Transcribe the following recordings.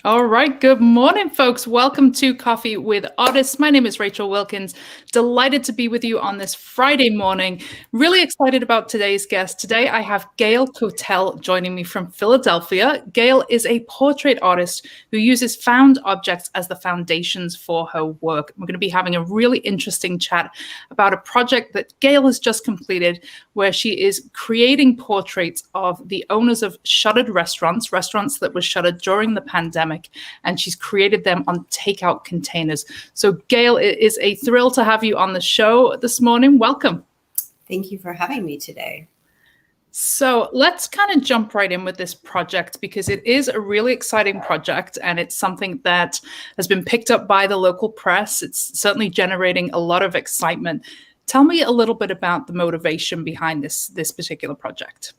All right. Good morning, folks. Welcome to Coffee with Artists. My name is Rachel Wilkins. Delighted to be with you on this Friday morning. Really excited about today's guest. Today, I have Gail Kotel joining me from Philadelphia. Gail is a portrait artist who uses found objects as the foundations for her work. We're going to be having a really interesting chat about a project that Gail has just completed where she is creating portraits of the owners of shuttered restaurants that were shuttered during the pandemic. And she's created them on takeout containers. So Gail, it is a thrill to have you on the show this morning. Welcome. Thank you for having me today. So let's kind of jump right in with this project because it is a really exciting project and it's something that has been picked up by the local press. It's certainly generating a lot of excitement. Tell me a little bit about the motivation behind this particular project.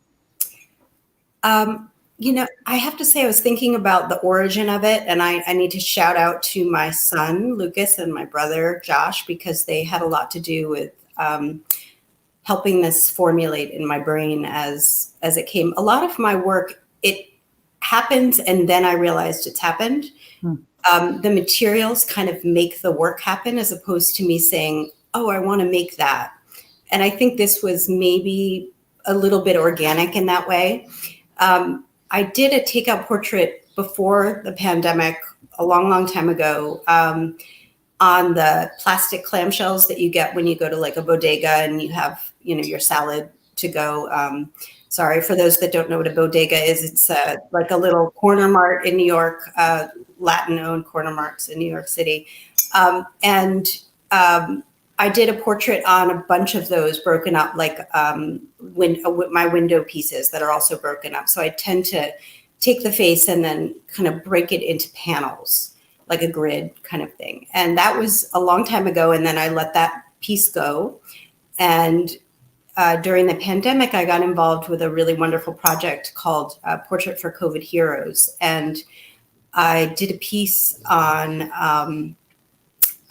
I have to say I was thinking about the origin of it, and I need to shout out to my son, Lucas, and my brother, Josh, because they had a lot to do with helping this formulate in my brain as it came. A lot of my work, it happens, and then I realized it's happened. The materials kind of make the work happen as opposed to me saying, oh, I want to make that. And I think this was maybe a little bit organic in that way. I did a takeout portrait before the pandemic a long, long time ago on the plastic clamshells that you get when you go to like a bodega and you have, your salad to go. Sorry, for those that don't know what a bodega is, it's like a little corner mart in New York, Latin-owned corner marts in New York City. I did a portrait on a bunch of those broken up, like my window pieces that are also broken up. So I tend to take the face and then kind of break it into panels, like a grid kind of thing. And that was a long time ago. And then I let that piece go. And during the pandemic, I got involved with a really wonderful project called Portrait for COVID Heroes. And I did a piece on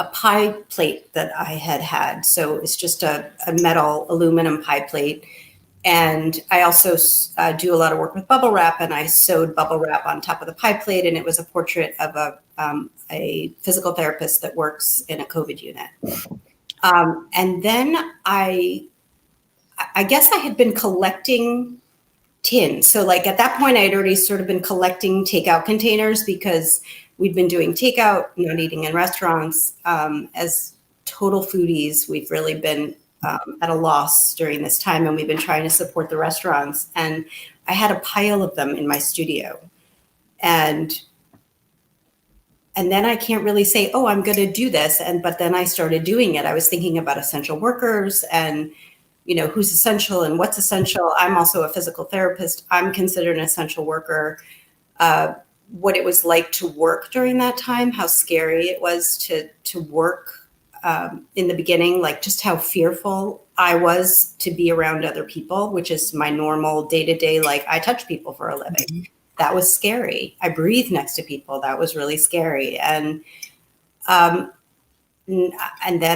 a pie plate that I had. So it's just a metal aluminum pie plate. And I also do a lot of work with bubble wrap, and I sewed bubble wrap on top of the pie plate. And it was a portrait of a physical therapist that works in a COVID unit. And then I guess I had been collecting tins. So like at that point, I had already sort of been collecting takeout containers because we'd been doing takeout, not eating in restaurants. As total foodies, we've really been at a loss during this time, and we've been trying to support the restaurants. And I had a pile of them in my studio. And then I can't really say, oh, I'm going to do this. But then I started doing it. I was thinking about essential workers and, who's essential and what's essential. I'm also a physical therapist. I'm considered an essential worker. What it was like to work during that time, how scary it was to work in the beginning, like just how fearful I was to be around other people, which is my normal day-to-day, like I touch people for a living. Mm-hmm. That was scary. I breathe next to people. That was really scary. And then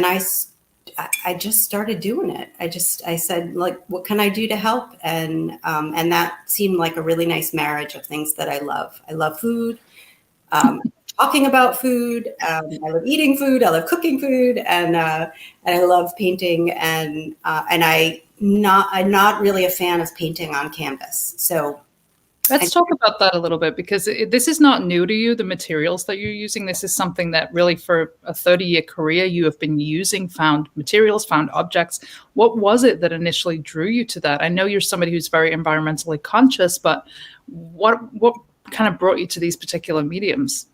I just started doing it. I said, like, what can I do to help? And that seemed like a really nice marriage of things that I love. I love food, talking about food. I love eating food. I love cooking food, and I love painting. And I'm not really a fan of painting on canvas. So. Let's talk about that a little bit because this is not new to you, the materials that you're using. This is something that really for a 30-year career, you have been using found materials, found objects. What was it that initially drew you to that? I know you're somebody who's very environmentally conscious, but what kind of brought you to these particular mediums?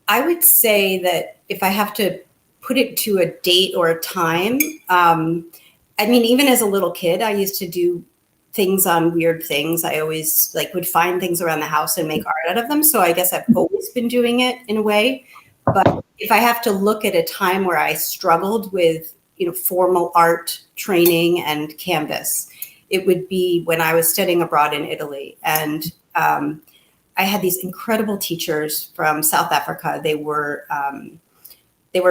I would say that if I have to put it to a date or a time, even as a little kid, I used to do things on weird things. I always would find things around the house and make art out of them. So I guess I've always been doing it in a way. But if I have to look at a time where I struggled with, formal art training and canvas, it would be when I was studying abroad in Italy. And I had these incredible teachers from South Africa. They were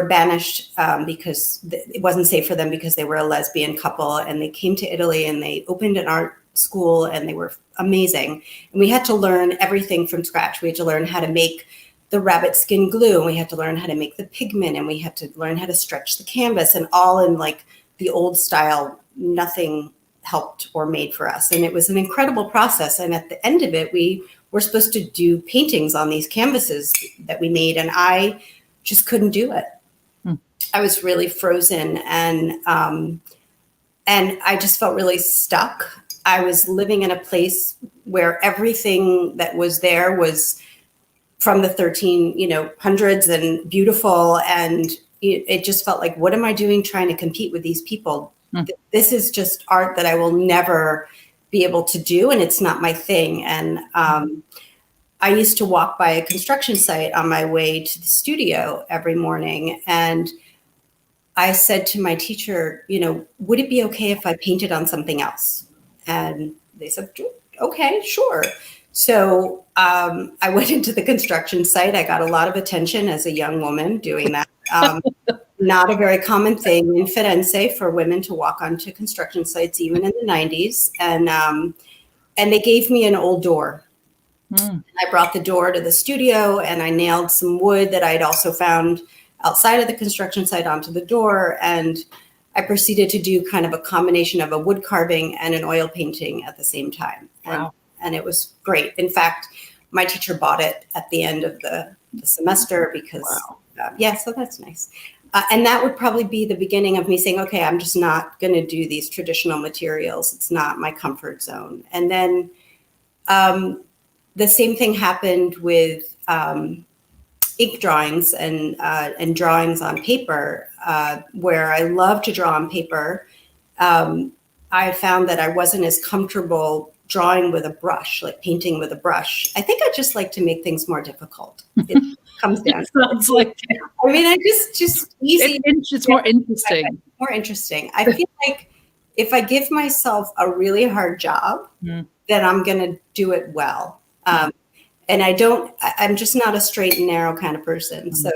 banished because it wasn't safe for them because they were a lesbian couple, and they came to Italy and they opened an art school, and they were amazing. And we had to learn everything from scratch. We had to learn how to make the rabbit skin glue, and we had to learn how to make the pigment, and we had to learn how to stretch the canvas, and all in like the old style. Nothing helped or made for us. And it was an incredible process. And at the end of it, we were supposed to do paintings on these canvases that we made, and I just couldn't do it. I was really frozen, and I just felt really stuck. I was living in a place where everything that was there was from the 1300s and beautiful, and it just felt like, what am I doing trying to compete with these people? This is just art that I will never be able to do, and it's not my thing. And I used to walk by a construction site on my way to the studio every morning, and I said to my teacher, would it be okay if I painted on something else? And they said, okay, sure. So I went into the construction site. I got a lot of attention as a young woman doing that. Not a very common thing in Firenze for women to walk onto construction sites, even in the 90s. And they gave me an old door. I brought the door to the studio, and I nailed some wood that I'd also found outside of the construction site onto the door. And I proceeded to do kind of a combination of a wood carving and an oil painting at the same time. Wow. And it was great. In fact, my teacher bought it at the end of the semester because, so that's nice. And that would probably be the beginning of me saying, okay, I'm just not going to do these traditional materials. It's not my comfort zone. And then the same thing happened with ink drawings and drawings on paper, where I love to draw on paper. I found that I wasn't as comfortable drawing with a brush, like painting with a brush. I think I just like to make things more difficult. It comes down. Sounds like I mean, I just easy. It's more interesting. More interesting. I feel like if I give myself a really hard job, then I'm going to do it well. And I'm just not a straight and narrow kind of person. So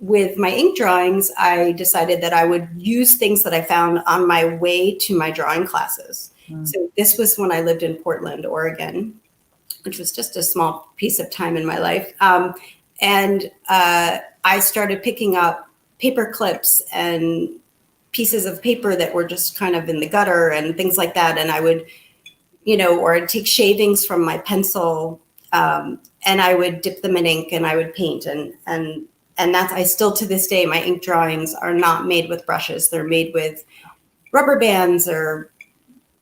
with my ink drawings, I decided that I would use things that I found on my way to my drawing classes. So this was when I lived in Portland, Oregon, which was just a small piece of time in my life. And I started picking up paper clips and pieces of paper that were just kind of in the gutter and things like that. And I would, or I'd take shavings from my pencil, and I would dip them in ink and I would paint. And that's, I still to this day, my ink drawings are not made with brushes. They're made with rubber bands or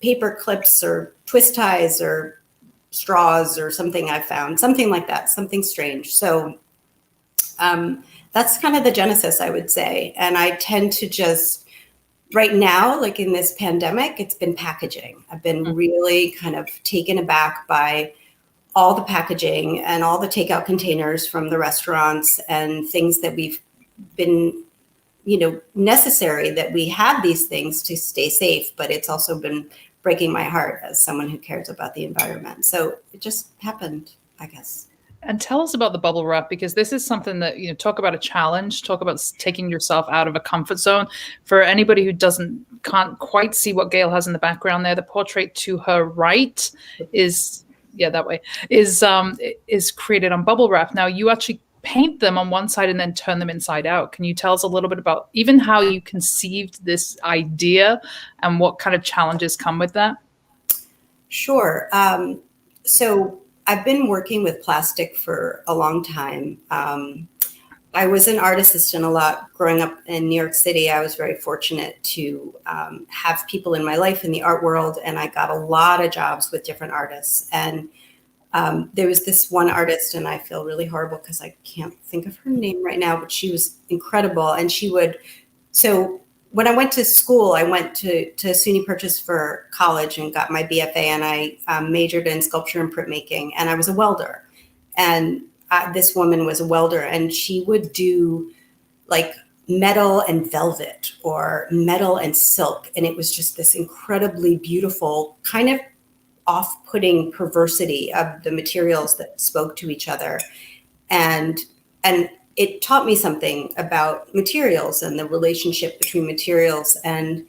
paper clips or twist ties or straws or something I found, something like that, something strange. So that's kind of the genesis, I would say. And I tend to just, right now, like in this pandemic, it's been packaging. I've been really kind of taken aback by all the packaging and all the takeout containers from the restaurants and things that we've been, necessary that we have these things to stay safe, but it's also been breaking my heart as someone who cares about the environment. So it just happened, I guess. And tell us about the bubble wrap, because this is something that, talk about a challenge, talk about taking yourself out of a comfort zone. For anybody who can't quite see what Gail has in the background there, the portrait to her right is created on bubble wrap. Now you actually paint them on one side and then turn them inside out. Can you tell us a little bit about even how you conceived this idea and what kind of challenges come with that? Sure. So I've been working with plastic for a long time. I was an art assistant a lot growing up in New York City. I was very fortunate to have people in my life in the art world, and I got a lot of jobs with different artists. And there was this one artist, and I feel really horrible because I can't think of her name right now, but she was incredible. And so when I went to school, I went to SUNY Purchase for college and got my BFA, and I majored in sculpture and printmaking, and I was a welder. And this woman was a welder, and she would do like metal and velvet or metal and silk. And it was just this incredibly beautiful kind of off-putting perversity of the materials that spoke to each other. And it taught me something about materials and the relationship between materials. And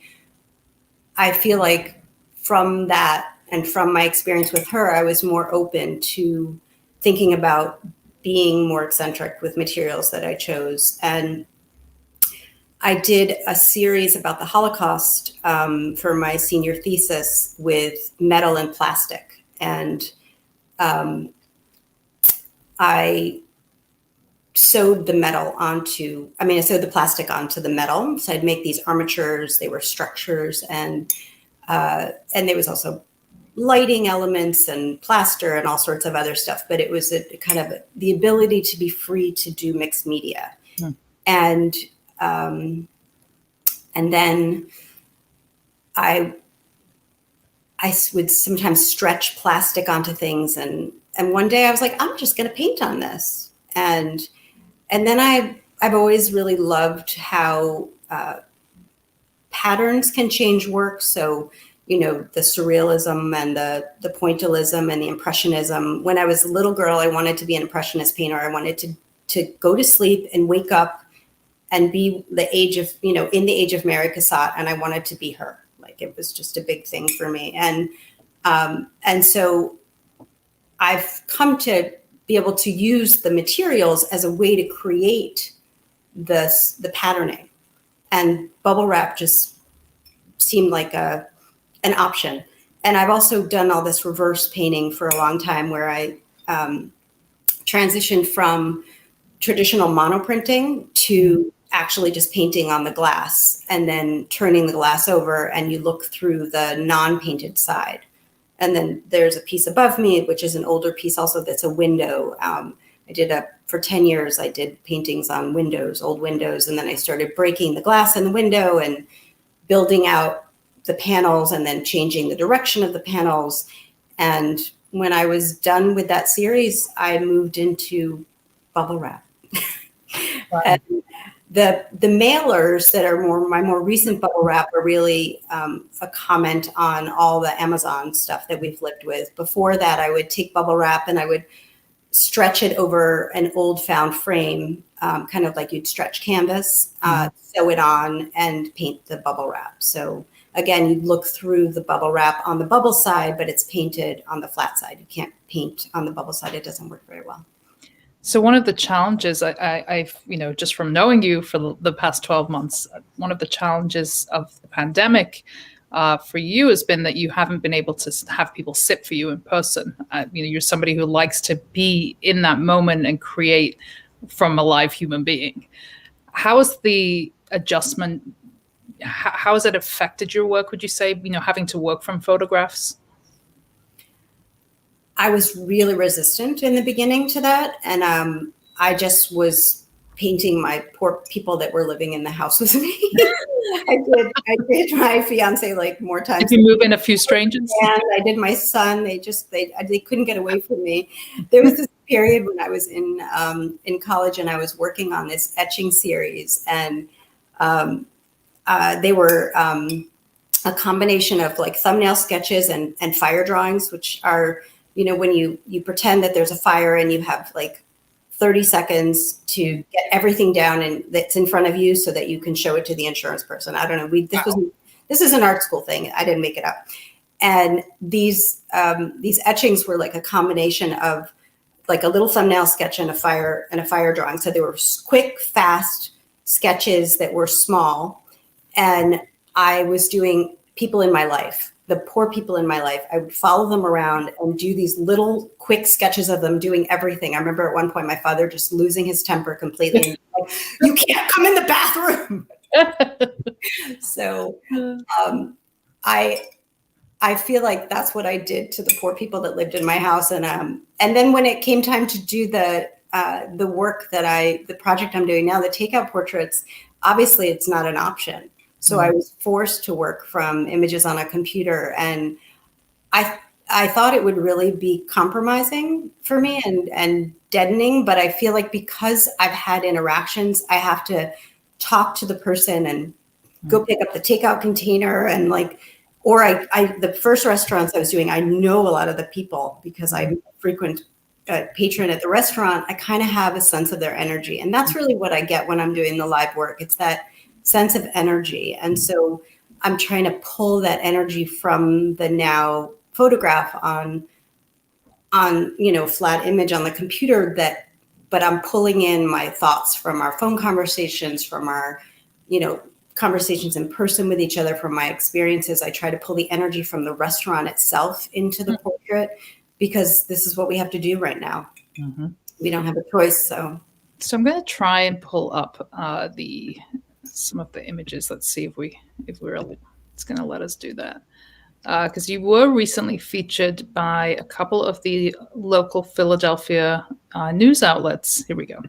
I feel like from that and from my experience with her, I was more open to thinking about being more eccentric with materials that I chose. And I did a series about the Holocaust for my senior thesis with metal and plastic. And I sewed the plastic onto the metal. So I'd make these armatures, they were structures, and there was also lighting elements and plaster and all sorts of other stuff. But it was a kind of the ability to be free to do mixed media. And then I would sometimes stretch plastic onto things. And one day I was like, I'm just going to paint on this. And then I've always really loved how patterns can change work. So, the surrealism and the pointillism and the impressionism. When I was a little girl, I wanted to be an impressionist painter. I wanted to go to sleep and wake up and be in the age of Mary Cassatt, and I wanted to be her. Like, it was just a big thing for me. And so I've come to be able to use the materials as a way to create the patterning, and bubble wrap just seemed like an option. And I've also done all this reverse painting for a long time, where I transitioned from traditional monoprinting to actually just painting on the glass and then turning the glass over, and you look through the non-painted side. And then there's a piece above me, which is an older piece also, that's a window. For 10 years, I did paintings on windows, old windows. And then I started breaking the glass in the window and building out the panels and then changing the direction of the panels. And when I was done with that series, I moved into bubble wrap. Wow. And the mailers that are my more recent bubble wrap are really a comment on all the Amazon stuff that we've lived with. Before that, I would take bubble wrap and I would stretch it over an old found frame, kind of like you'd stretch canvas, sew it on, and paint the bubble wrap. So again, you'd look through the bubble wrap on the bubble side, but it's painted on the flat side. You can't paint on the bubble side. It doesn't work very well. So one of the challenges I've, just from knowing you for the past 12 months, one of the challenges of the pandemic for you has been that you haven't been able to have people sit for you in person. You're somebody who likes to be in that moment and create from a live human being. How is the adjustment? How has it affected your work, would you say, having to work from photographs? I was really resistant in the beginning to that. And I just was painting my poor people that were living in the house with me. I did my fiance like more times. Did you move in a few strangers? And I did my son. They couldn't get away from me. There was this period when I was in college and I was working on this etching series, and they were a combination of like thumbnail sketches and fire drawings, which are, when you pretend that there's a fire and you have like 30 seconds to get everything down and that's in front of you so that you can show it to the insurance person. I don't know. This is an art school thing. I didn't make it up. And these etchings were like a combination of like a little thumbnail sketch and a fire drawing. So they were quick, fast sketches that were small. And I was doing people in my life, the poor people in my life. I would follow them around and do these little quick sketches of them doing everything. I remember at one point my father just losing his temper completely. Like, you can't come in the bathroom. So I feel like that's what I did to the poor people that lived in my house. And then when it came time to do the work the project I'm doing now, the takeout portraits, obviously it's not an option. So I was forced to work from images on a computer, and I thought it would really be compromising for me and deadening. But I feel like because I've had interactions, I have to talk to the person and go pick up the takeout container and the first restaurants I was doing, I know a lot of the people because I'm a frequent patron at the restaurant. I kind of have a sense of their energy, and that's really what I get when I'm doing the live work. It's that sense of energy. And so I'm trying to pull that energy from the now photograph on flat image on the computer, but I'm pulling in my thoughts from our phone conversations, from our, conversations in person with each other, from my experiences. I try to pull the energy from the restaurant itself into the portrait, because this is what we have to do right now. Mm-hmm. We don't have a choice. So I'm going to try and pull up some of the images. Let's see if it's going to let us do that. Because you were recently featured by a couple of the local Philadelphia news outlets. Here we go.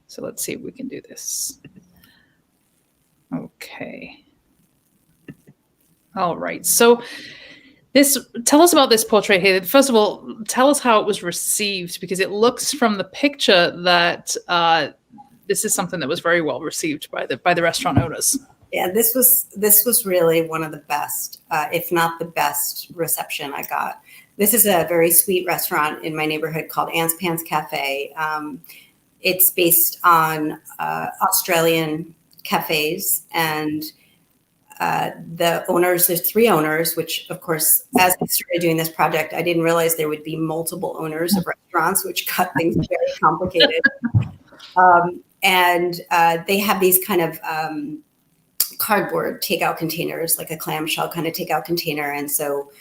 So let's see if we can do this. Okay. All right. So tell us about this portrait here. First of all, tell us how it was received, because it looks from the picture that this is something that was very well received by the restaurant owners. Yeah, this was really one of the best, if not the best reception I got. This is a very sweet restaurant in my neighborhood called Ants Pants Cafe. It's based on Australian cafes, and the owners, there's 3 owners, which of course, as I started doing this project, I didn't realize there would be multiple owners of restaurants, which cut things very complicated. And they have these kind of cardboard takeout containers, like a clamshell kind of takeout container. And so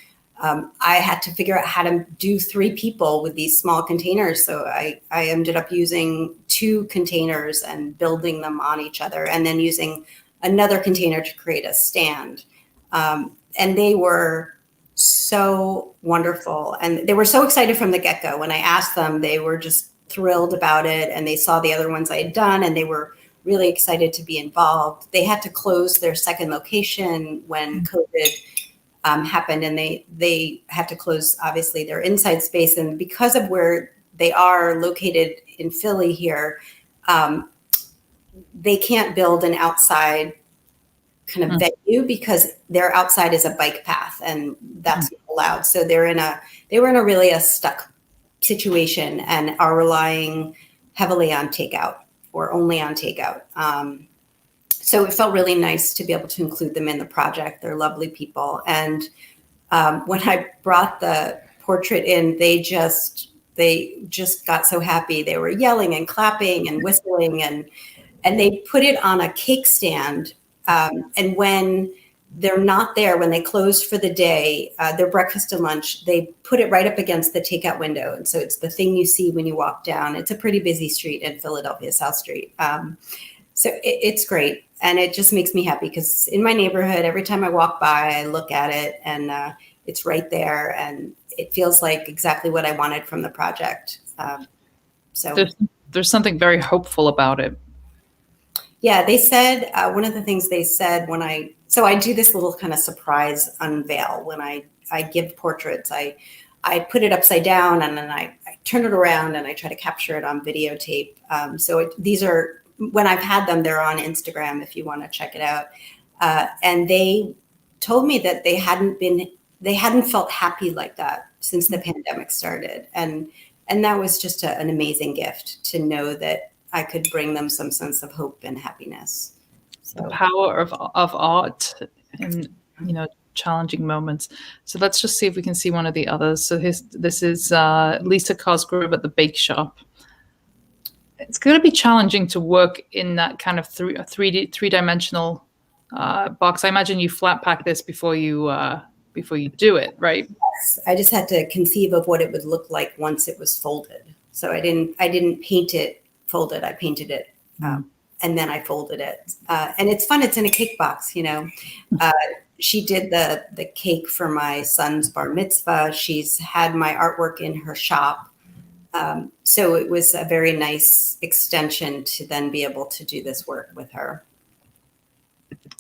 I had to figure out how to do 3 people with these small containers. So I ended up using 2 containers and building them on each other, and then using another container to create a stand. And they were so wonderful. And they were so excited from the get-go. When I asked them, they were just thrilled about it. And they saw the other ones I had done, and they were really excited to be involved. They had to close their second location when COVID happened, and they had to close, obviously, their inside space. And because of where they are located in Philly here, they can't build an outside kind of venue, because their outside is a bike path, and that's not allowed. So they were in a really stuck situation, and are relying heavily on takeout, or only on takeout. So it felt really nice to be able to include them in the project. They're lovely people. And when I brought the portrait in, they just got so happy. They were yelling and clapping and whistling, and they put it on a cake stand. And when they're not there, when they closed for the day, their breakfast and lunch, they put it right up against the takeout window. And so it's the thing you see when you walk down. It's a pretty busy street in Philadelphia, South Street. So it's great. And it just makes me happy, because in my neighborhood, every time I walk by, I look at it, and it's right there. And it feels like exactly what I wanted from the project. So there's something very hopeful about it. Yeah, they said, one of the things they said so I do this little kind of surprise unveil when I give portraits. I put it upside down, and then I turn it around, and I try to capture it on videotape. These are, when I've had them, they're on Instagram if you want to check it out. And they told me that they hadn't felt happy like that since the pandemic started. And that was just an amazing gift, to know that I could bring them some sense of hope and happiness. So. The power of art in challenging moments. So let's just see if we can see one of the others. So this is Lisa Cosgrove at the bake shop. It's going to be challenging to work in that kind of three-dimensional box. I imagine you flat pack this before you do it, right? Yes, I just had to conceive of what it would look like once it was folded. So I didn't paint it folded. I painted it, and then I folded it. And it's fun. It's in a cake box. She did the cake for my son's bar mitzvah. She's had my artwork in her shop. So it was a very nice extension to then be able to do this work with her.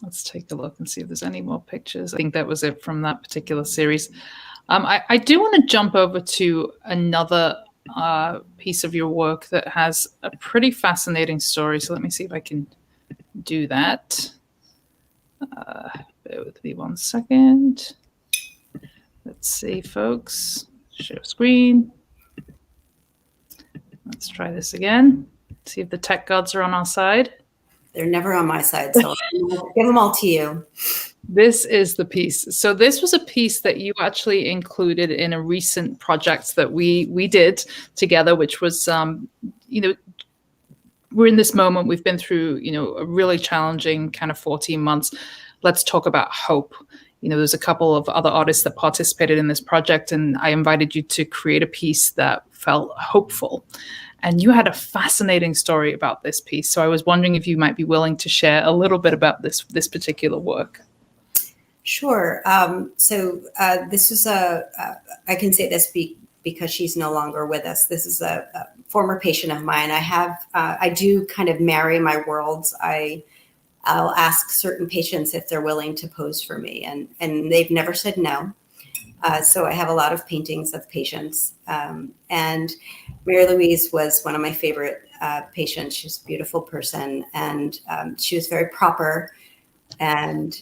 Let's take a look and see if there's any more pictures. I think that was it from that particular series. I do want to jump over to another piece of your work that has a pretty fascinating story. So let me see if I can do that. Bear with me 1 second. Let's see, folks. Share screen. Let's try this again. See if the tech gods are on our side. They're never on my side, so I'll give them all to you. This is the piece. So this was a piece that you actually included in a recent project that we did together, which was, we're in this moment. We've been through, a really challenging kind of 14 months. Let's talk about hope. There's a couple of other artists that participated in this project, and I invited you to create a piece that felt hopeful. And you had a fascinating story about this piece. So I was wondering if you might be willing to share a little bit about this particular work. Sure. This is I can say this because she's no longer with us. This is a former patient of mine. I do kind of marry my worlds. I'll ask certain patients if they're willing to pose for me, and they've never said no. So I have a lot of paintings of patients. And Mary Louise was one of my favorite patients. She's a beautiful person, and she was very proper and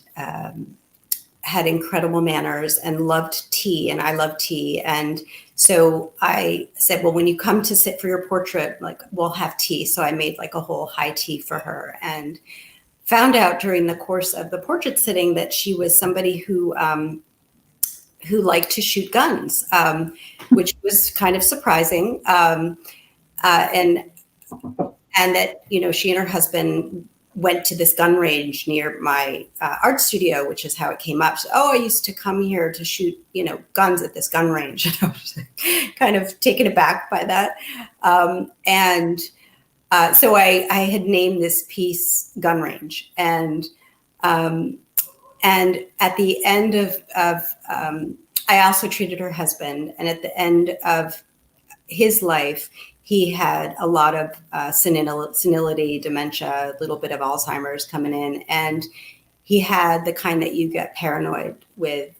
had incredible manners and loved tea, and I love tea. And so I said, well, when you come to sit for your portrait, like, we'll have tea. So I made like a whole high tea for her, and found out during the course of the portrait sitting that she was somebody who liked to shoot guns, which was kind of surprising. And that, she and her husband went to this gun range near my art studio, which is how it came up. So, I used to come here to shoot, guns at this gun range. And I was kind of taken aback by that. So I had named this piece Gun Range. And at the end of I also treated her husband. And at the end of his life, he had a lot of senility, dementia, a little bit of Alzheimer's coming in. And he had the kind that you get paranoid with.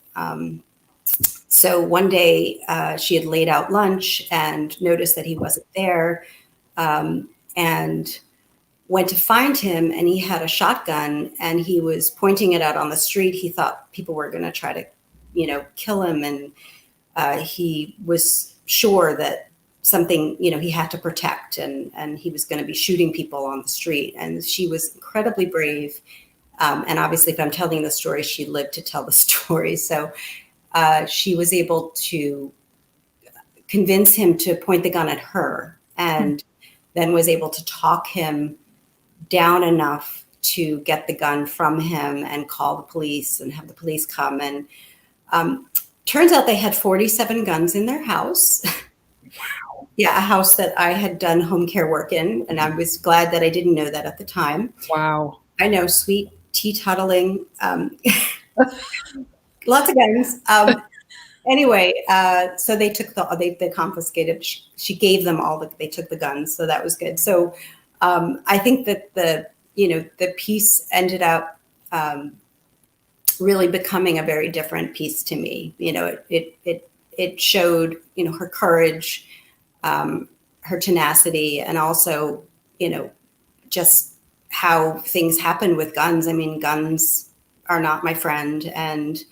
So one day she had laid out lunch and noticed that he wasn't there, and went to find him, and he had a shotgun and he was pointing it out on the street. He thought people were going to try to, kill him. And he was sure that something, he had to protect, and he was going to be shooting people on the street. And she was incredibly brave. And obviously, if I'm telling the story, she lived to tell the story. So she was able to convince him to point the gun at her, and then was able to talk him down enough to get the gun from him and call the police and have the police come. And turns out they had 47 guns in their house. Wow. Yeah, a house that I had done home care work in. And I was glad that I didn't know that at the time. Wow. I know, sweet teetotaling. Lots of guns. Anyway, so they took they confiscated. She gave them they took the guns, so that was good. So I think that the piece ended up really becoming a very different piece to me. It showed her courage, her tenacity, and also just how things happen with guns. I mean, guns are not my friend, and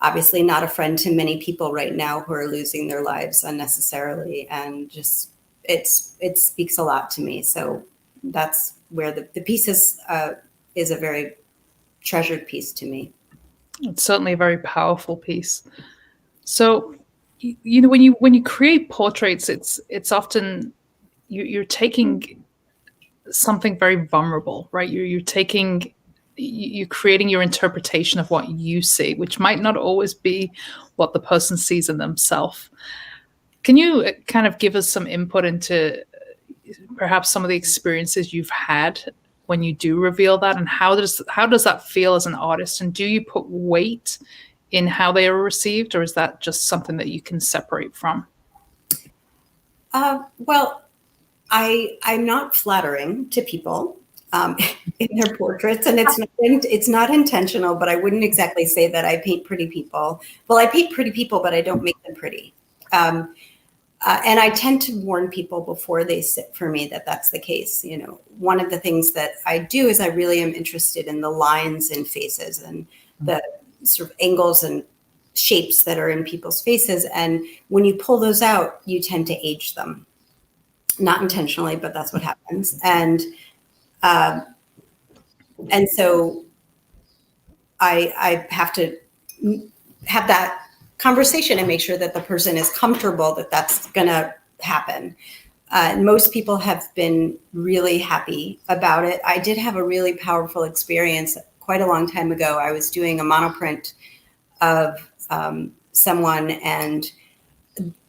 obviously not a friend to many people right now who are losing their lives unnecessarily. And just, it speaks a lot to me. So that's where the piece is a very treasured piece to me. It's certainly a very powerful piece. So, when you create portraits, it's often you're taking something very vulnerable, right? You're creating your interpretation of what you see, which might not always be what the person sees in themselves. Can you kind of give us some input into perhaps some of the experiences you've had when you do reveal that, and how does that feel as an artist? And do you put weight in how they are received, or is that just something that you can separate from? Well, I'm not flattering to people in their portraits, and it's not intentional, but I wouldn't exactly say that I paint pretty people. Well, I paint pretty people, but I don't make them pretty. And I tend to warn people before they sit for me that that's the case. One of the things that I do is I really am interested in the lines in faces and the sort of angles and shapes that are in people's faces. And when you pull those out, you tend to age them. Not intentionally, but that's what happens. And so I have to have that conversation and make sure that the person is comfortable that that's going to happen. Most people have been really happy about it. I did have a really powerful experience quite a long time ago. I was doing a monoprint of someone, and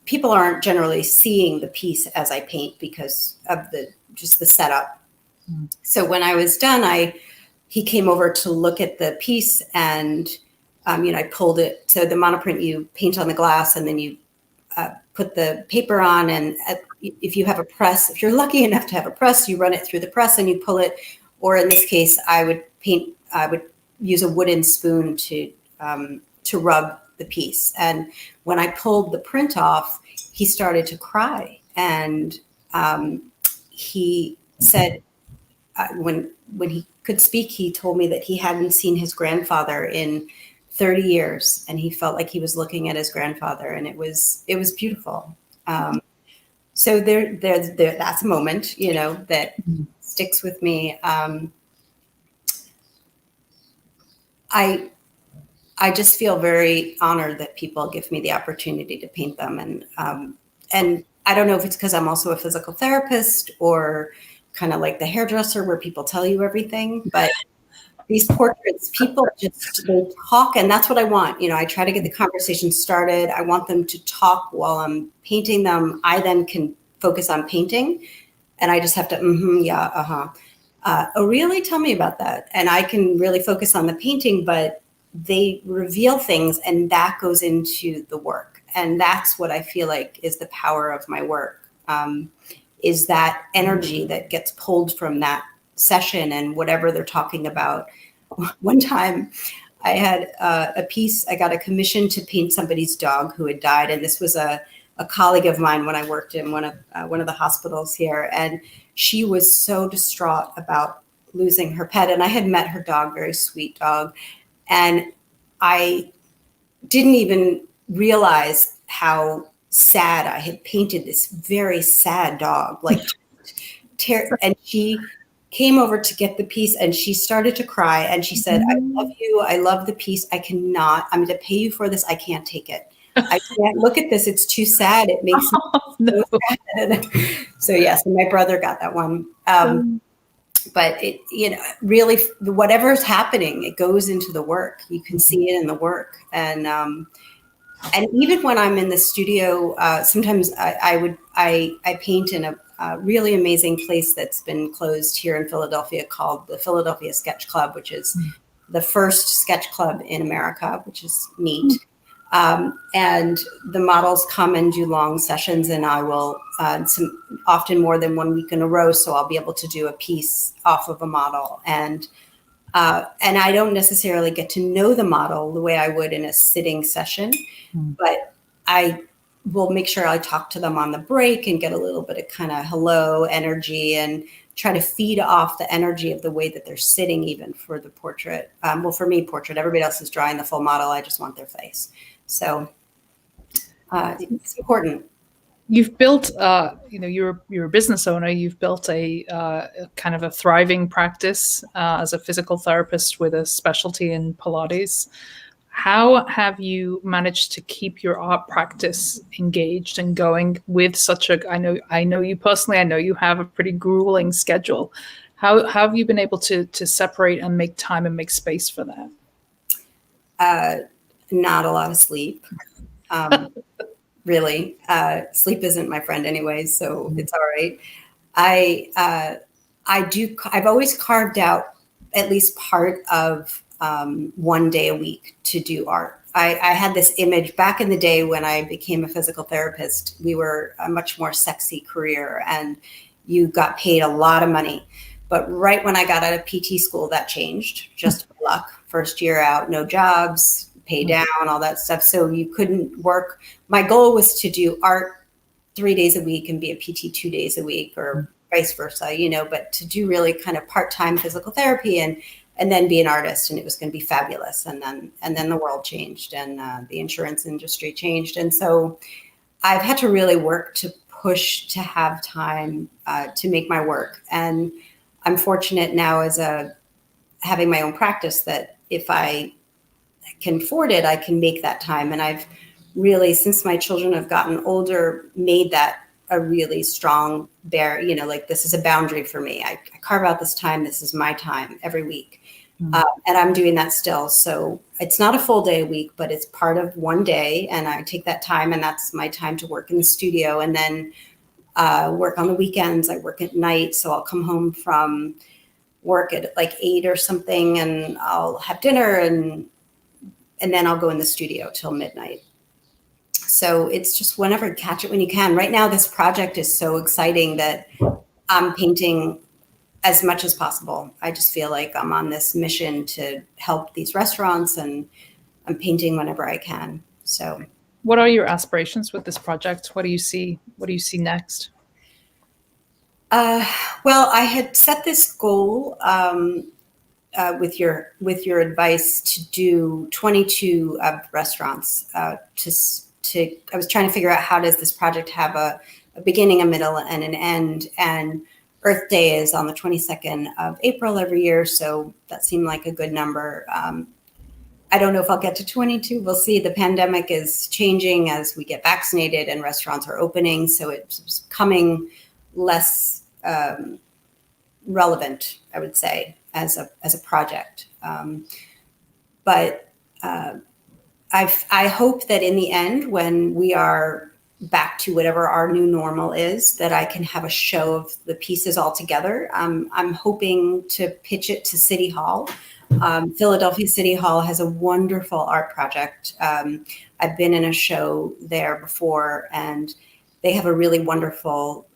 people aren't generally seeing the piece as I paint because of just the setup. So when I was done, he came over to look at the piece, and I pulled it. So the monoprint, you paint on the glass, and then you put the paper on, and if you have a press, if you're lucky enough to have a press, you run it through the press and you pull it. Or in this case, I would use a wooden spoon to rub the piece. And when I pulled the print off, he started to cry. And he said, when he could speak, he told me that he hadn't seen his grandfather in 30 years, and he felt like he was looking at his grandfather, and it was beautiful. So that's a moment, that sticks with me. I just feel very honored that people give me the opportunity to paint them, and I don't know if it's because I'm also a physical therapist or kind of like the hairdresser where people tell you everything, but these portraits, people they talk, and that's what I want. I try to get the conversation started. I want them to talk while I'm painting them. I then can focus on painting, and I just have to, yeah, oh, really? Tell me about that. And I can really focus on the painting, but they reveal things, and that goes into the work. And that's what I feel like is the power of my work, is that energy that gets pulled from that session and whatever they're talking about. One time I had a piece, I got a commission to paint somebody's dog who had died. And this was a colleague of mine when I worked in one of the hospitals here. And she was so distraught about losing her pet. And I had met her dog, very sweet dog. And I didn't even realize how sad I had painted this very sad dog, and she came over to get the piece, and she started to cry, and she said, I love you. I love the piece. I'm going to pay you for this. I can't take it. I can't look at this. It's too sad. It makes me so sad. So yes, and my brother got that one. But it, really, whatever's happening, it goes into the work. You can see it in the work. And even when I'm in the studio, sometimes I paint in a really amazing place that's been closed here in Philadelphia called the Philadelphia Sketch Club, which is the first sketch club in America, which is neat. And the models come and do long sessions, and I will often more than 1 week in a row. So I'll be able to do a piece off of a model, and I don't necessarily get to know the model the way I would in a sitting session, but I will make sure I talk to them on the break and get a little bit of kind of hello energy and try to feed off the energy of the way that they're sitting, even for the portrait. Well, for me, portrait, everybody else is drawing the full model. I just want their face. So it's important. You've built, you're a business owner. You've built a kind of a thriving practice as a physical therapist with a specialty in Pilates. How have you managed to keep your art practice engaged and going with such a? I know you personally. I know you have a pretty grueling schedule. How have you been able to separate and make time and make space for that? Not a lot of sleep. Really, sleep isn't my friend anyway, so it's all right. I've always carved out at least part of 1 day a week to do art. I had this image back in the day when I became a physical therapist. We were a much more sexy career, and you got paid a lot of money. But right when I got out of PT school, that changed, just for luck. First year out, no jobs, pay down, all that stuff. So you couldn't work. My goal was to do art 3 days a week and be a PT 2 days a week, or vice versa, but to do really kind of part-time physical therapy and then be an artist, and it was going to be fabulous. And then the world changed, and the insurance industry changed. And so I've had to really work to push to have time to make my work. And I'm fortunate now having my own practice that if I can afford it, I can make that time. And I've really, since my children have gotten older, made that a really strong like this is a boundary for me. I carve out this time. This is my time every week. And I'm doing that still. So it's not a full day a week, but it's part of one day. And I take that time, and that's my time to work in the studio, and then work on the weekends. I work at night. So I'll come home from work at like 8 or something, and I'll have dinner, and then I'll go in the studio till midnight. So it's just whenever, catch it when you can. Right now, this project is so exciting that I'm painting as much as possible. I just feel like I'm on this mission to help these restaurants, and I'm painting whenever I can. So what are your aspirations with this project? What do you see? What do you see next? Well, I had set this goal with your advice to do 22 restaurants. I was trying to figure out, how does this project have a beginning, a middle, and an end? And Earth Day is on the 22nd of April every year, so that seemed like a good number. I don't know if I'll get to 22. We'll see. The pandemic is changing as we get vaccinated and restaurants are opening, so it's becoming less relevant, I would say, as a project. But I hope that in the end, when we are back to whatever our new normal is, that I can have a show of the pieces all together. I'm hoping to pitch it to City Hall. Philadelphia City Hall has a wonderful art project. I've been in a show there before, and they have a really wonderful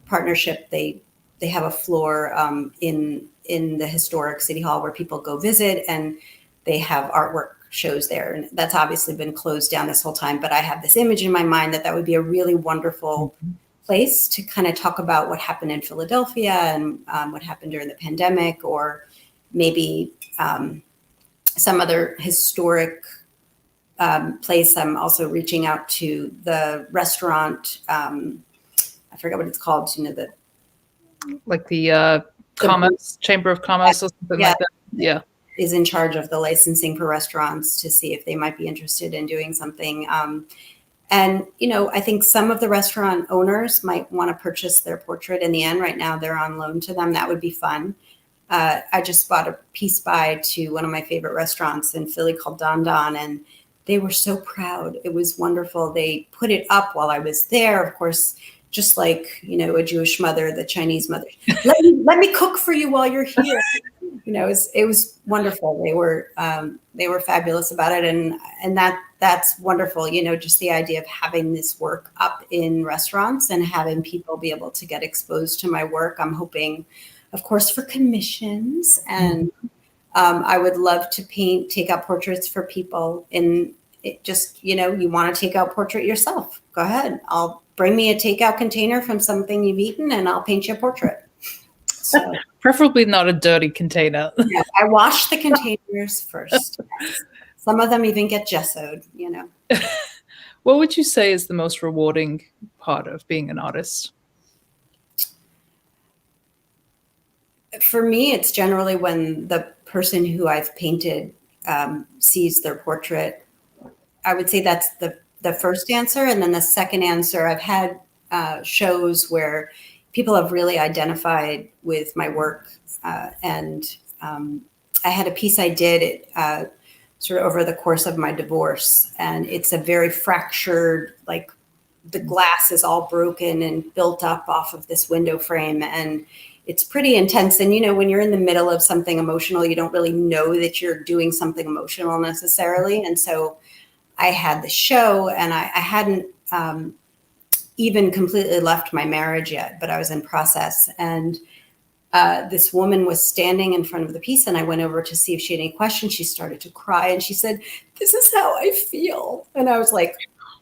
partnership. They have a floor in the historic City Hall where people go visit, and they have artwork shows there. And that's obviously been closed down this whole time, but I have this image in my mind that would be a really wonderful place to kind of talk about what happened in Philadelphia, and what happened during the pandemic, or maybe some other historic place. I'm also reaching out to the restaurant. I forget what it's called, like the Commerce, Chamber of Commerce, or something like that. Yeah. Is in charge of the licensing for restaurants, to see if they might be interested in doing something. And, I think some of the restaurant owners might want to purchase their portrait in the end. Right now, they're on loan to them. That would be fun. I just bought a piece by to one of my favorite restaurants in Philly called Don Don, and they were so proud. It was wonderful. They put it up while I was there, of course, just like, a Jewish mother, the Chinese mother. Let me cook for you while you're here. It was wonderful. They were fabulous about it. And that's wonderful. Just the idea of having this work up in restaurants and having people be able to get exposed to my work. I'm hoping, of course, for commissions, and I would love to take out portraits for people. And it just, you want to take out portrait yourself, go ahead. I'll bring me a takeout container from something you've eaten, and I'll paint you a portrait. So, preferably not a dirty container. Yeah, I wash the containers first. Some of them even get gessoed, What would you say is the most rewarding part of being an artist? For me, it's generally when the person who I've painted sees their portrait. I would say that's the first answer. And then the second answer, I've had shows where people have really identified with my work. And I had a piece I did sort of over the course of my divorce. And it's a very fractured, like the glass is all broken and built up off of this window frame. And it's pretty intense. And, when you're in the middle of something emotional, you don't really know that you're doing something emotional necessarily. And so I had the show, and I hadn't even completely left my marriage yet, but I was in process. And this woman was standing in front of the piece, and I went over to see if she had any questions. She started to cry, and she said, "This is how I feel." And I was like,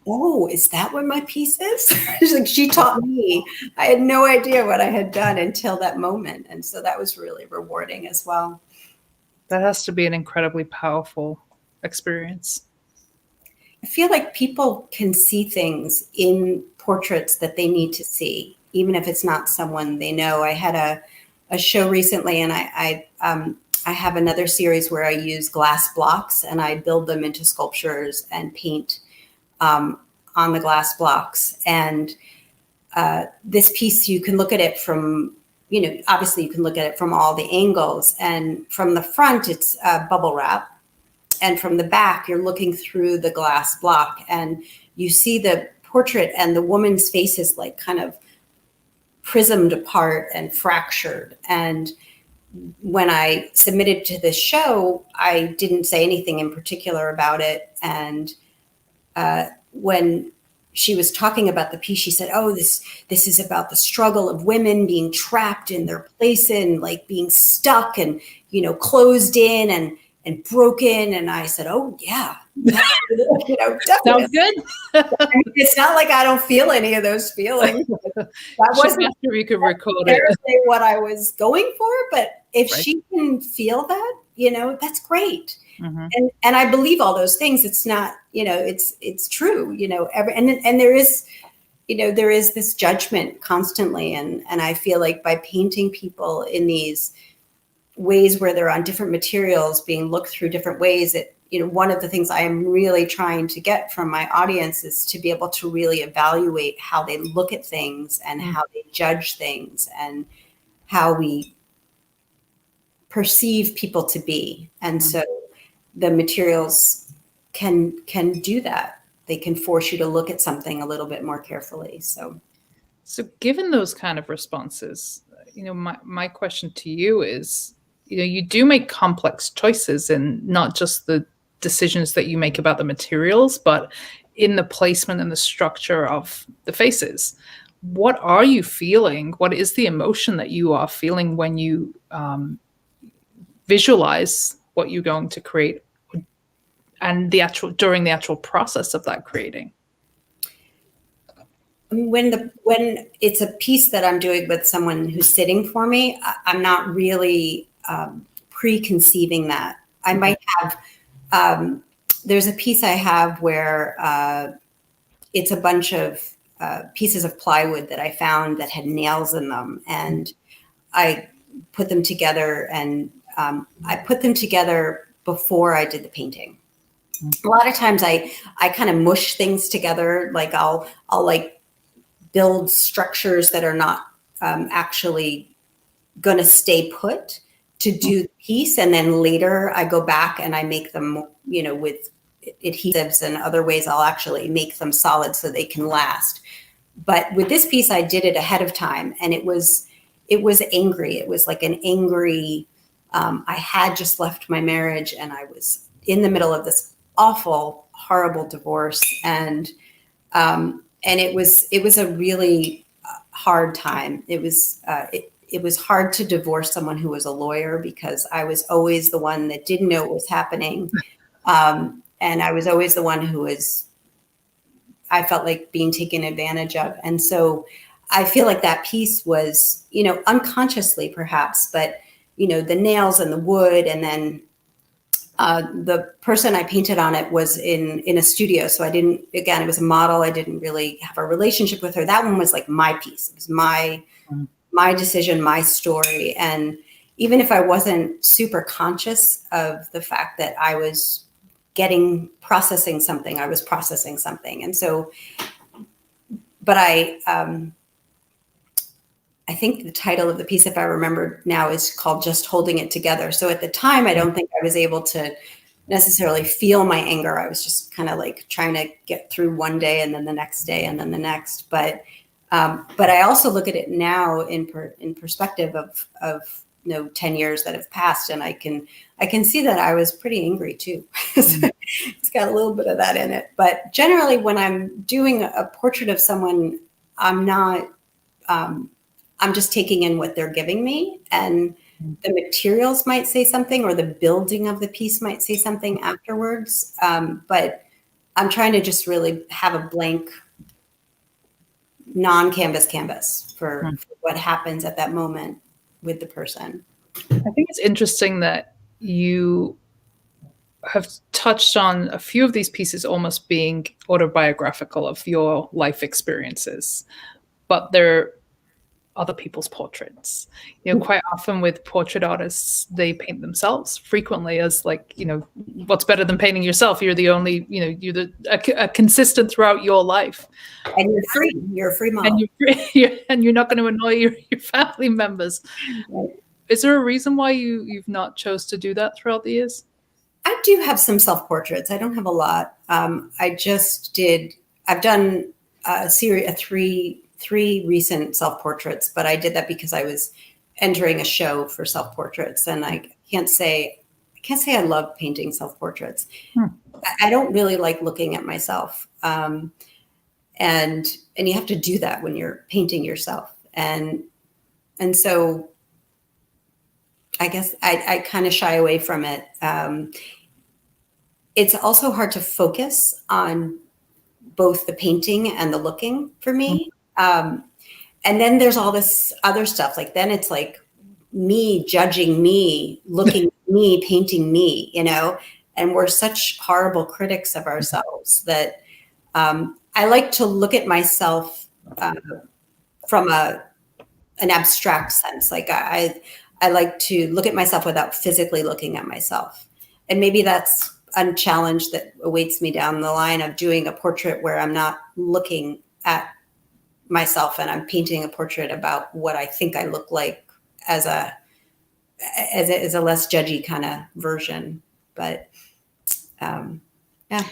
"Oh, is that what my piece is?" She's like, she taught me. I had no idea what I had done until that moment. And so that was really rewarding as well. That has to be an incredibly powerful experience. I feel like people can see things in portraits that they need to see, even if it's not someone they know. I had a show recently, and I I have another series where I use glass blocks and I build them into sculptures and paint on the glass blocks. And this piece, you can look at it from, obviously you can look at it from all the angles. And from the front, it's bubble wrap. And from the back, you're looking through the glass block and you see the portrait and the woman's face is like kind of prismed apart and fractured. And when I submitted to this show, I didn't say anything in particular about it. And when she was talking about the piece, she said, "Oh, this is about the struggle of women being trapped in their place and like being stuck and, closed in and broken." And I said, "Oh yeah, definitely." Sounds good. It's not like I don't feel any of those feelings. That wasn't sure you could record it. what I was going for, but if Right. she can feel that, that's great. Mm-hmm. And I believe all those things. It's not, it's true, and there is, there is this judgment constantly. And I feel like by painting people in these ways where they're on different materials being looked through different ways, one of the things I am really trying to get from my audience is to be able to really evaluate how they look at things and how they judge things and how we perceive people to be. And so the materials can do that. They can force you to look at something a little bit more carefully. So given those kind of responses, my question to you is, you do make complex choices and not just the decisions that you make about the materials, but in the placement and the structure of the faces. What are you feeling? What is the emotion that you are feeling when you visualize what you're going to create and during the actual process of that creating? When it's a piece that I'm doing with someone who's sitting for me, I'm not really preconceiving that. I might have, there's a piece I have where it's a bunch of pieces of plywood that I found that had nails in them. And I put them together and I put them together before I did the painting. A lot of times I kind of mush things together. Like I'll like build structures that are not actually going to stay put to do the piece. And then later I go back and I make them, with adhesives and other ways, I'll actually make them solid so they can last. But with this piece, I did it ahead of time and it was angry. It was like an angry, I had just left my marriage and I was in the middle of this awful, horrible divorce. And it was a really hard time. It was hard to divorce someone who was a lawyer because I was always the one that didn't know what was happening. And I was always the one I felt like being taken advantage of. And so I feel like that piece was, unconsciously perhaps, but, the nails and the wood. And then the person I painted on it was in a studio. So it was a model. I didn't really have a relationship with her. That one was like my piece. It was my decision, my story. And even if I wasn't super conscious of the fact that I was processing something, I was processing something. And so, but I think the title of the piece, if I remember now, is called Just Holding It Together. So at the time, I don't think I was able to necessarily feel my anger. I was just kind of like trying to get through one day and then the next day and then the next. But I also look at it now in perspective of 10 years that have passed, and I can see that I was pretty angry too. It's got a little bit of that in it. But generally, when I'm doing a portrait of someone, I'm not. I'm just taking in what they're giving me, and the materials might say something, or the building of the piece might say something afterwards. But I'm trying to just really have a blank, non-canvas canvas for what happens at that moment with the person. I think it's interesting that you have touched on a few of these pieces almost being autobiographical of your life experiences, but they're other people's portraits. Quite often with portrait artists, they paint themselves frequently as like, what's better than painting yourself? You're the only, you're a consistent throughout your life. And you're free. You're a free model. And you're not going to annoy your family members. Right. Is there a reason why you've not chose to do that throughout the years? I do have some self-portraits. I don't have a lot. I've done a series of three recent self-portraits, but I did that because I was entering a show for self-portraits, and I can't say I love painting self-portraits. I don't really like looking at myself, and you have to do that when you're painting yourself, and so I guess I kind of shy away from it. It's also hard to focus on both the painting and the looking for me. And then there's all this other stuff. Like, then it's like me judging me, looking at me, painting me, and we're such horrible critics of ourselves that I like to look at myself from an abstract sense. Like I like to look at myself without physically looking at myself. And maybe that's a challenge that awaits me down the line of doing a portrait where I'm not looking at myself and I'm painting a portrait about what I think I look like as a less judgy kind of version. But yeah.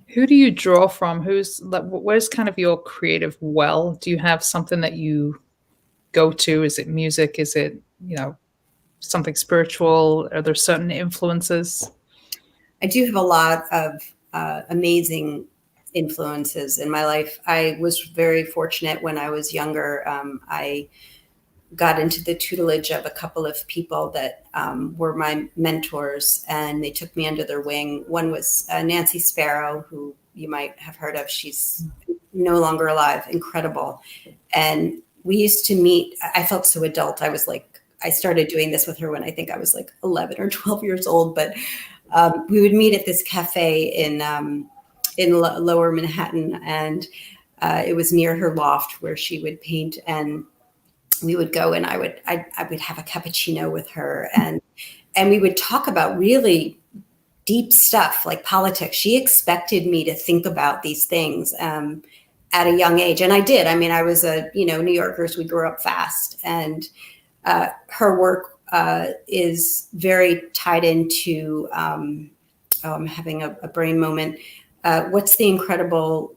Who do you draw from? Where's kind of your creative well? Do you have something that you go to? Is it music? Is it, something spiritual? Are there certain influences? I do have a lot of amazing influences in my life. I was very fortunate when I was younger. I got into the tutelage of a couple of people that were my mentors, and they took me under their wing. One was Nancy Sparrow, who you might have heard of. She's no longer alive, incredible. And we used to meet. I felt so adult. I started doing this with her when I think I was like 11 or 12 years old, but we would meet at this cafe in Lower Manhattan, and it was near her loft where she would paint. And we would go, and I would have a cappuccino with her, and we would talk about really deep stuff like politics. She expected me to think about these things at a young age, and I did. I mean, I was New Yorkers. We grew up fast, and her work is very tied into, I'm having a brain moment. What's the incredible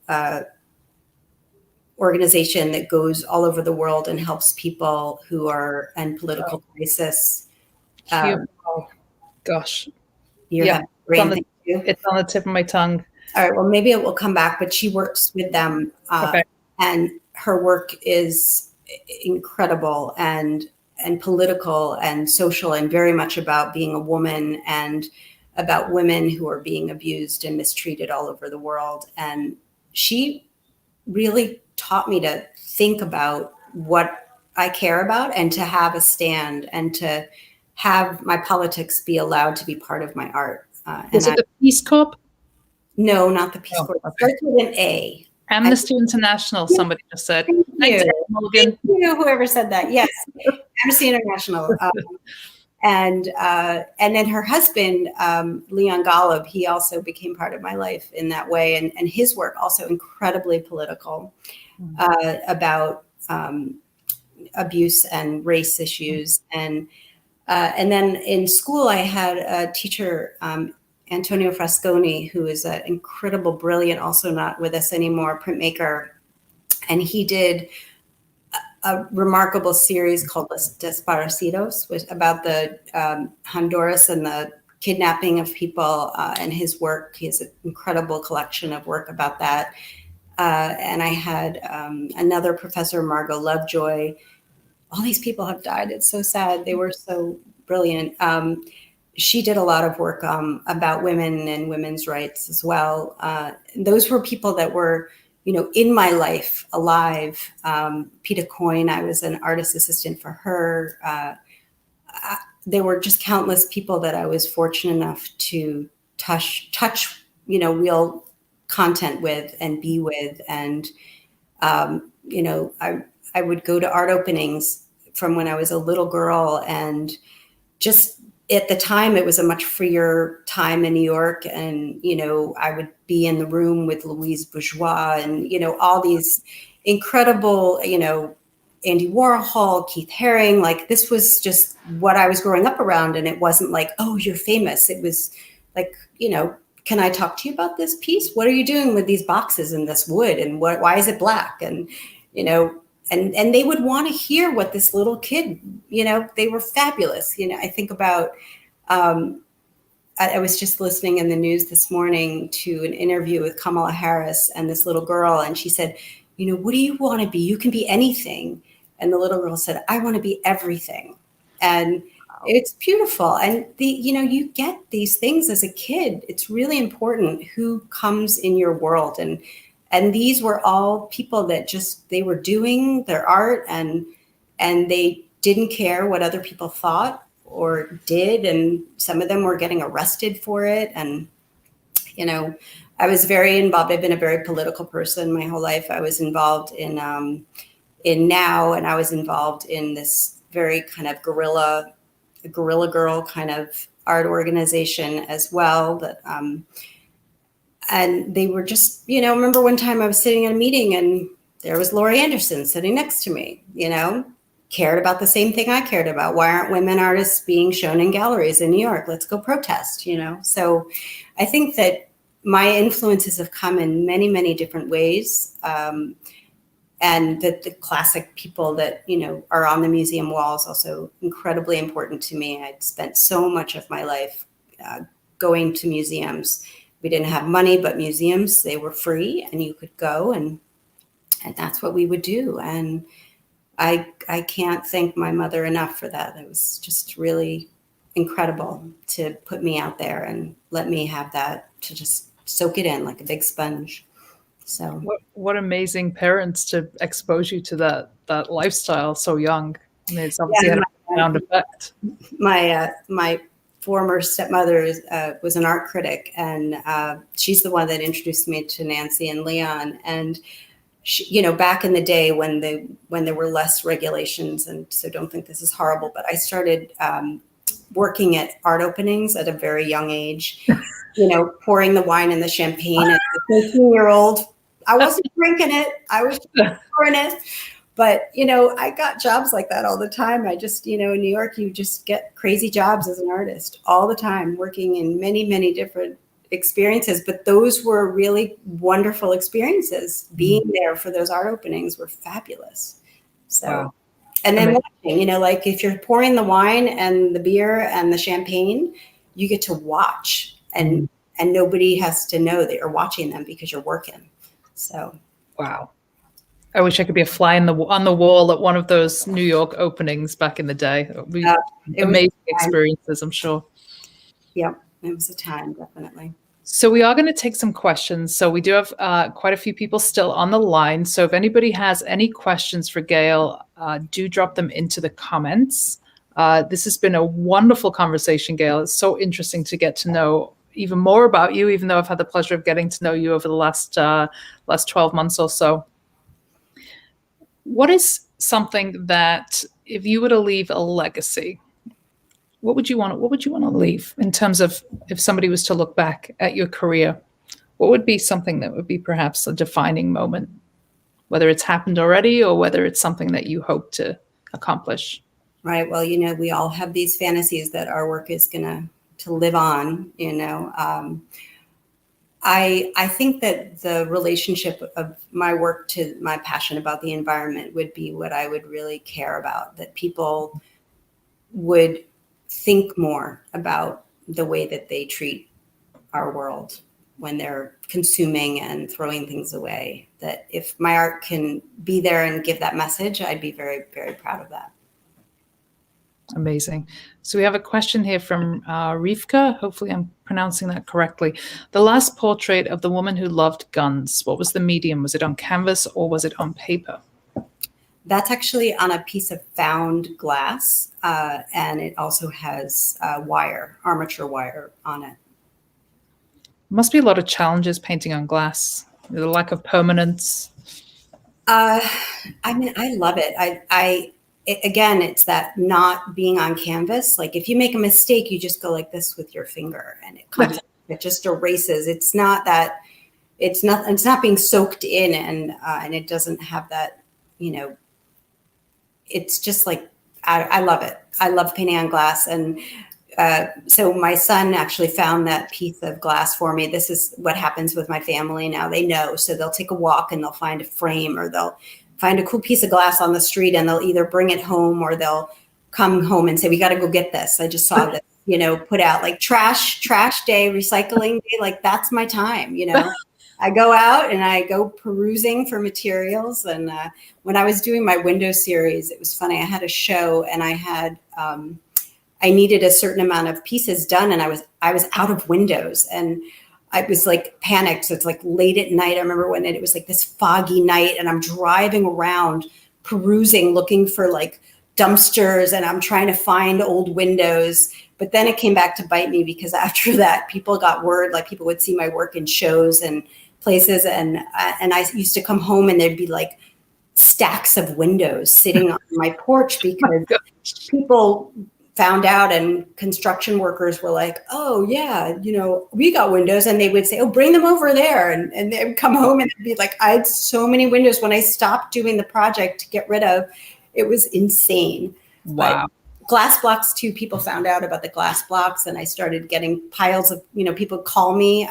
organization that goes all over the world and helps people who are in political crisis? Gosh. Yeah. It's on the tip of my tongue. All right. Well, maybe it will come back, but she works with them. Okay. And her work is incredible and political and social, and very much about being a woman and about women who are being abused and mistreated all over the world. And she really taught me to think about what I care about and to have a stand and to have my politics be allowed to be part of my art. Is it the Peace Corps? No, not the Peace Corps. It starts with an A. Amnesty International, somebody just said. Thank you, whoever said that. Yes, Amnesty International. And then her husband, Leon Golub, he also became part of my life in that way. And his work also incredibly political about abuse and race issues. And then in school, I had a teacher, Antonio Frasconi, who is an incredible, brilliant, also not with us anymore, printmaker. And he did a remarkable series called Desaparecidos, about the Honduras and the kidnapping of people, and his work. He has an incredible collection of work about that. And I had another professor, Margot Lovejoy. All these people have died. It's so sad. They were so brilliant. She did a lot of work about women and women's rights as well. Those were people that were, in my life, alive. Peta Coyne, I was an artist assistant for her. There were just countless people that I was fortunate enough to touch, real content with and be with. And, I would go to art openings from when I was a little girl, and just at the time it was a much freer time in New York. And, I would be in the room with Louise Bourgeois and, all these incredible, Andy Warhol, Keith Haring, like this was just what I was growing up around. And it wasn't like, oh, you're famous. It was like, can I talk to you about this piece? What are you doing with these boxes and this wood? And why is it black? And, and they would want to hear what this little kid, they were fabulous. I think about, I was just listening in the news this morning to an interview with Kamala Harris and this little girl. And she said, what do you want to be? You can be anything. And the little girl said, I want to be everything. And it's beautiful. And you get these things as a kid. It's really important who comes in your world. And these were all people that they were doing their art and they didn't care what other people thought or did. And some of them were getting arrested for it. And, I was very involved. I've been a very political person my whole life. I was involved in NOW, and I was involved in this very kind of guerrilla girl kind of art organization as well. That and they were just, I remember one time I was sitting in a meeting and there was Laurie Anderson sitting next to me, cared about the same thing I cared about. Why aren't women artists being shown in galleries in New York? Let's go protest, So I think that my influences have come in many, many different ways. And that the classic people that, are on the museum walls also incredibly important to me. I'd spent so much of my life going to museums. We didn't have money, but museums, they were free and you could go and that's what we would do. And I can't thank my mother enough for that. It was just really incredible to put me out there and let me have that to just soak it in like a big sponge. So what amazing parents to expose you to that lifestyle so young. I mean, it's obviously had a profound effect. My former stepmother was an art critic, and she's the one that introduced me to Nancy and Leon. And she, back in the day when there were less regulations, and so don't think this is horrible, but I started working at art openings at a very young age. Pouring the wine and the champagne as a 13-year-old. I wasn't drinking it. I was pouring it. But, I got jobs like that all the time. I just, in New York, you just get crazy jobs as an artist all the time, working in many, many different experiences. But those were really wonderful experiences. Being there for those art openings were fabulous. So, wow. And then watching, like if you're pouring the wine and the beer and the champagne, you get to watch. And nobody has to know that you're watching them because you're working. So, wow. I wish I could be a fly on the wall at one of those New York openings back in the day. It would be amazing experiences, I'm sure. Yep, it was a time, definitely. So we are going to take some questions. So we do have quite a few people still on the line. So if anybody has any questions for Gail, do drop them into the comments. This has been a wonderful conversation, Gail. It's so interesting to get to know even more about you, even though I've had the pleasure of getting to know you over the last 12 months or so. What is something that, if you were to leave a legacy, what would you want to leave in terms of if somebody was to look back at your career? What would be something that would be perhaps a defining moment, whether it's happened already or whether it's something that you hope to accomplish? Right. Well, we all have these fantasies that our work is going to live on, I think that the relationship of my work to my passion about the environment would be what I would really care about, that people would think more about the way that they treat our world when they're consuming and throwing things away. That if my art can be there and give that message, I'd be very, very proud of that. Amazing. So we have a question here from Rivka. Hopefully I'm pronouncing that correctly. The last portrait of the woman who loved guns, what was the medium? Was it on canvas or was it on paper? That's actually on a piece of found glass, and it also has armature wire on it. Must be a lot of challenges painting on glass, the lack of permanence. I mean, I love it. Again, it's that not being on canvas. Like if you make a mistake, you just go like this with your finger and it comes, it just erases. It's not that, it's not being soaked in, and it doesn't have that, it's just like, I love it. I love painting on glass. And so my son actually found that piece of glass for me. This is what happens with my family now. They know. So they'll take a walk and they'll find a frame, or they'll find a cool piece of glass on the street, and they'll either bring it home or they'll come home and say, we got to go get this. I just saw this, put out like trash day, recycling day. Like that's my time, I go out and I go perusing for materials. And when I was doing my window series, it was funny. I had a show and I had, I needed a certain amount of pieces done, and I was out of windows, and I was like panicked. So it's like late at night. I remember when it was like this foggy night, and I'm driving around perusing, looking for like dumpsters, and I'm trying to find old windows. But then it came back to bite me, because after that, people got word, like people would see my work in shows and places, and I used to come home and there'd be like stacks of windows sitting on my porch, because people found out, and construction workers were like, oh yeah, we got windows, and they would say, oh, bring them over there, and they would come home and it'd be like, I had so many windows when I stopped doing the project to get rid of. It was insane. Wow. But glass blocks too, people found out about the glass blocks, and I started getting piles of, people call me.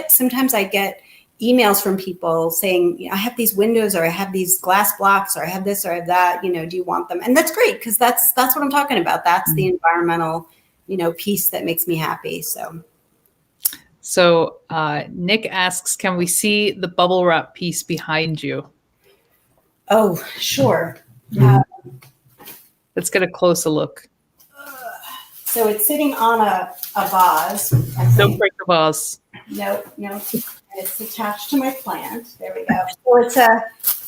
Sometimes I get emails from people saying, I have these windows, or I have these glass blocks, or I have this, or I have that, do you want them? And that's great, because that's what I'm talking about. That's the environmental, piece that makes me happy. So Nick asks, can we see the bubble wrap piece behind you? Oh, sure. Let's get a closer look. So it's sitting on a vase. Don't break the vase. No. It's attached to my plant. There we go. So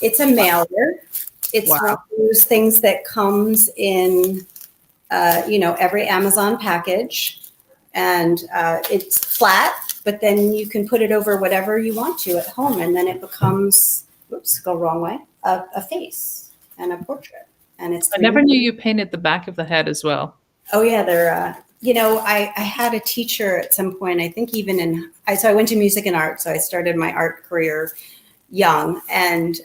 it's a mailer. It's one of those things that comes in, every Amazon package, and it's flat, but then you can put it over whatever you want to at home, and then it becomes, go wrong way, a face and a portrait. And it's. I never knew you painted the back of the head as well. Oh yeah, they're. I had a teacher at some point, I think even so I went to music and art. So I started my art career young. And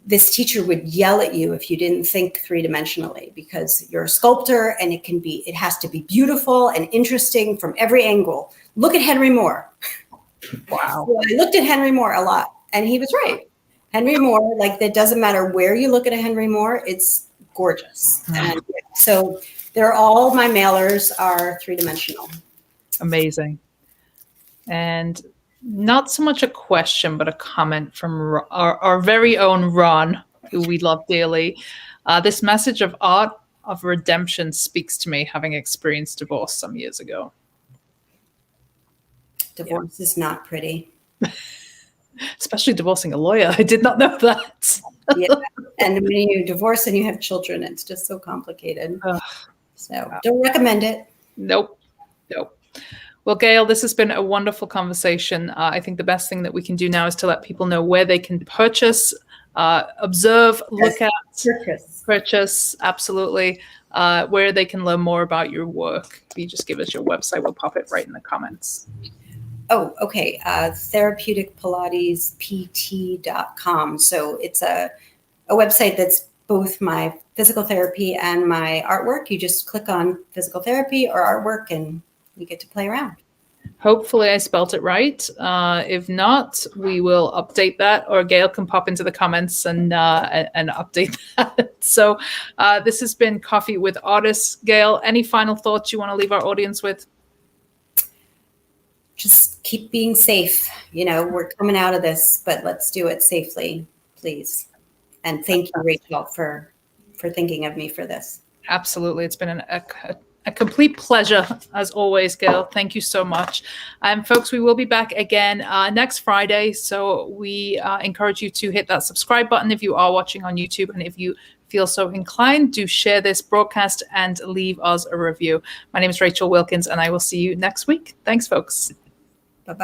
this teacher would yell at you if you didn't think three-dimensionally, because you're a sculptor and it has to be beautiful and interesting from every angle. Look at Henry Moore. Wow. So I looked at Henry Moore a lot, and he was right. Henry Moore, like, that doesn't matter where you look at a Henry Moore, it's gorgeous. And so all my mailers are three-dimensional. Amazing. And not so much a question, but a comment from our very own Ron, who we love dearly. This message of art of redemption speaks to me, having experienced divorce some years ago. Divorce is not pretty. Especially divorcing a lawyer. I did not know that. Yeah. And when you divorce and you have children, it's just so complicated. So don't recommend it. Nope. Well, Gail, this has been a wonderful conversation. I think the best thing that we can do now is to let people know where they can purchase, observe, look at, purchase, absolutely, where they can learn more about your work. If you just give us your website, we'll pop it right in the comments. Oh, okay. Therapeuticpilatespt.com. So it's a website that's both my physical therapy and my artwork. You just click on physical therapy or artwork and you get to play around. Hopefully I spelt it right. If not, we will update that, or Gail can pop into the comments and update that. So this has been Coffee with Artists. Gail, any final thoughts you want to leave our audience with? Just keep being safe. We're coming out of this, but let's do it safely, please. And thank you, Rachel, for thinking of me for this. Absolutely. It's been a complete pleasure, as always, Gail. Thank you so much. Folks, we will be back again next Friday. So we encourage you to hit that subscribe button if you are watching on YouTube. And if you feel so inclined, do share this broadcast and leave us a review. My name is Rachel Wilkins, and I will see you next week. Thanks, folks. Bye-bye.